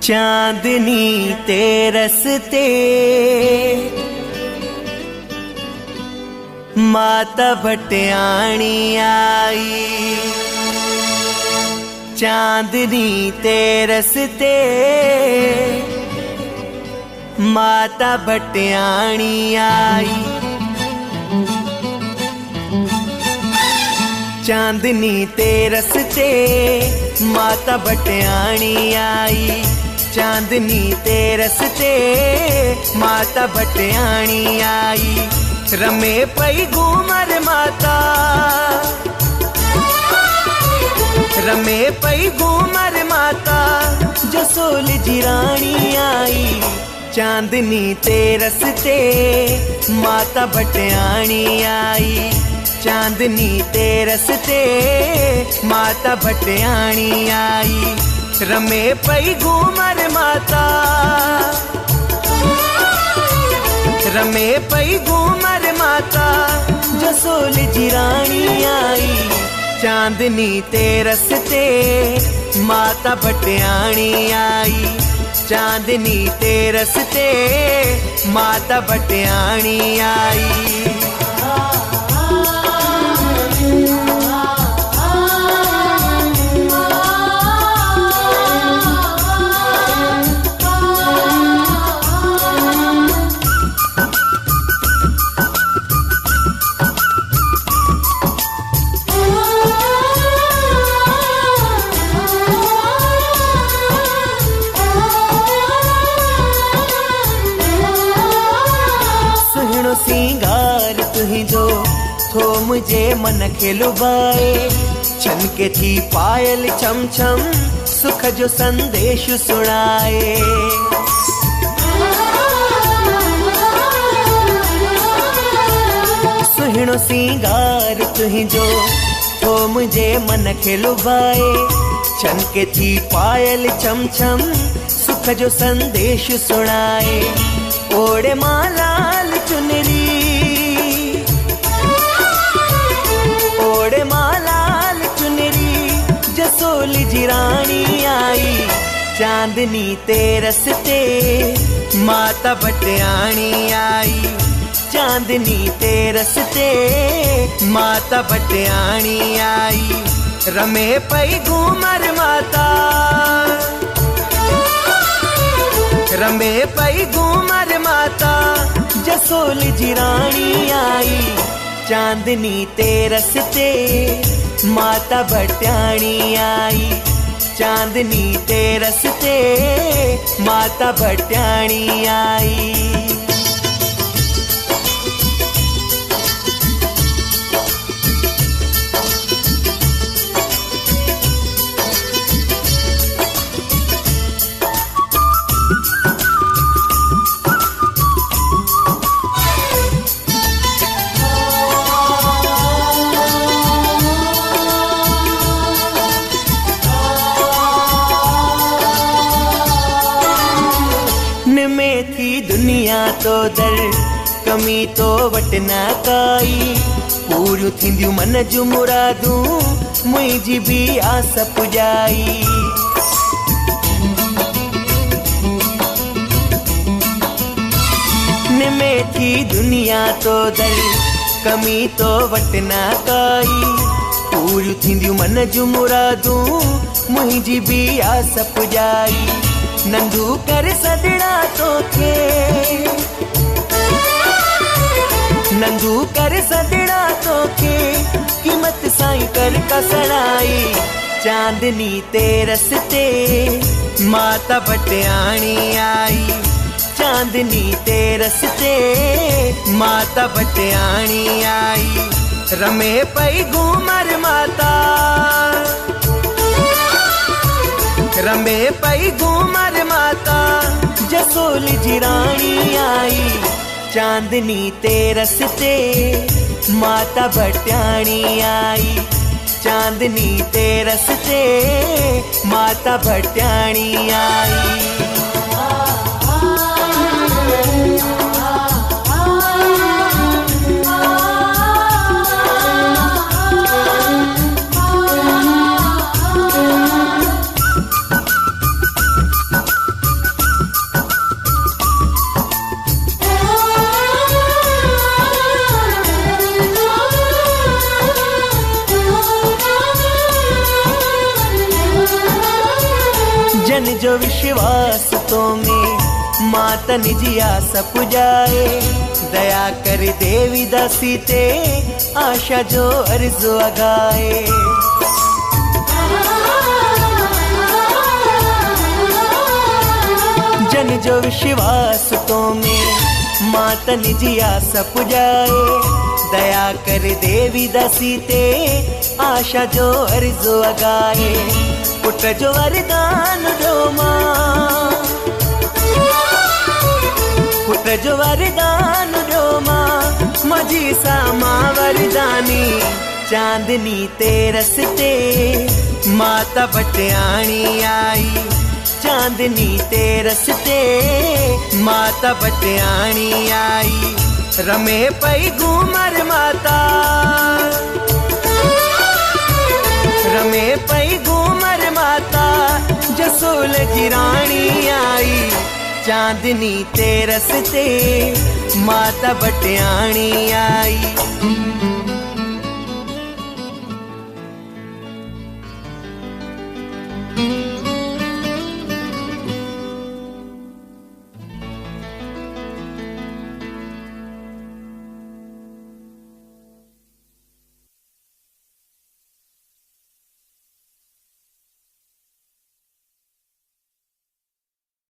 चांदनी ते रस्ते माता भटियाणी आई। चांदनी ते रस्ते माता भटियाणी आई। चांदनी ते रस्ते माता भटियाणी आई। चांदनी ते रस्ते माता भटियाणी आई। रमे पई घूमर माता, रमे पई घूमर माता, जसोल जी रानी आई। चांदनी ते रस्ते माता भटियाणी आई। चांदनी ते रस्ते माता भटियाणी आई। रमे पई घूमर माता, रमे पई घूमर माता, जसोल जी रानी आई। चांदनी ते रस्ते माता भटियाणी आई। चांदनी ते रस्ते माता भटियाणी आई। सिंगार तुही जो थो मुझे मन खे लुभाए। छनके थी पायल छम छम, सुख जो संदेश सुनाए। सुहिणो सिंगार तुही जो थो मुझे मन खे लुभाए। छनके थी पायल छम छम, सुख जो संदेश सुनाए। ओड़े मालाल चुनरी, ओड़े मालाल चुनरी, जसोल जी रानी आई। चांदनी ते रस्ते माता भटियाणी आई। चांदनी ते रस्ते माता भटियाणी आई। रमे पई घूमर माता, रमे पई घूमर माता, जसोल जी रानी आई। चांदनी ते रस्ते माता भटियाणी आई। चांदनी ते रस्ते माता भटियाणी आई। में थी दुनिया तो दर, कमी तो वट न काई। पूरियूं थींदियूं मन जूं मुरादूं, मुंहिंजी भी आस पुॼाई। में थी दुनिया तो दर, कमी तो वट न काई। पूरियूं थींदियूं मन जूं मुरादूं, मुंहिंजी भी आस पुॼाई। नंढू कर सदड़ा तोखे, नंढू कर सदड़ा तोखे, कीमत साईं कर कसराई। चांदनी ते रस्ते माता भटियाणी आई। चांदनी ते रस्ते माता भटियाणी आई। रमे पई घूमर माता, रमे पई घूमर माता, जसोल जी रानी आई। चांदनी ते रस्ते माता भटियाणी आई। चांदनी ते रस्ते माता भटियाणी आई। जो विश्वास तो में माता निजिया सपुजाए, दया कर देवी दासी ते आशा जो अर्ज़ु अगाए। जन जो विश्वास तो में माता निजिया सपुजाए, दया कर देवी दासी ते आशा जो अर्ज़ु अगाए। पुट जो वरदान दो मां, पुट जो वरदान दो मां, मजी सामा वरदानी चांदनी ते रस्ते माता बटियाणी आई। चांदनी ते रस्ते माता बटियाणी आई, रमे पई घूमर माता, रमे पई घूमर माता, जसूल जी राणी आई। चांदनी ते रस्ते माता बटियाणी आई।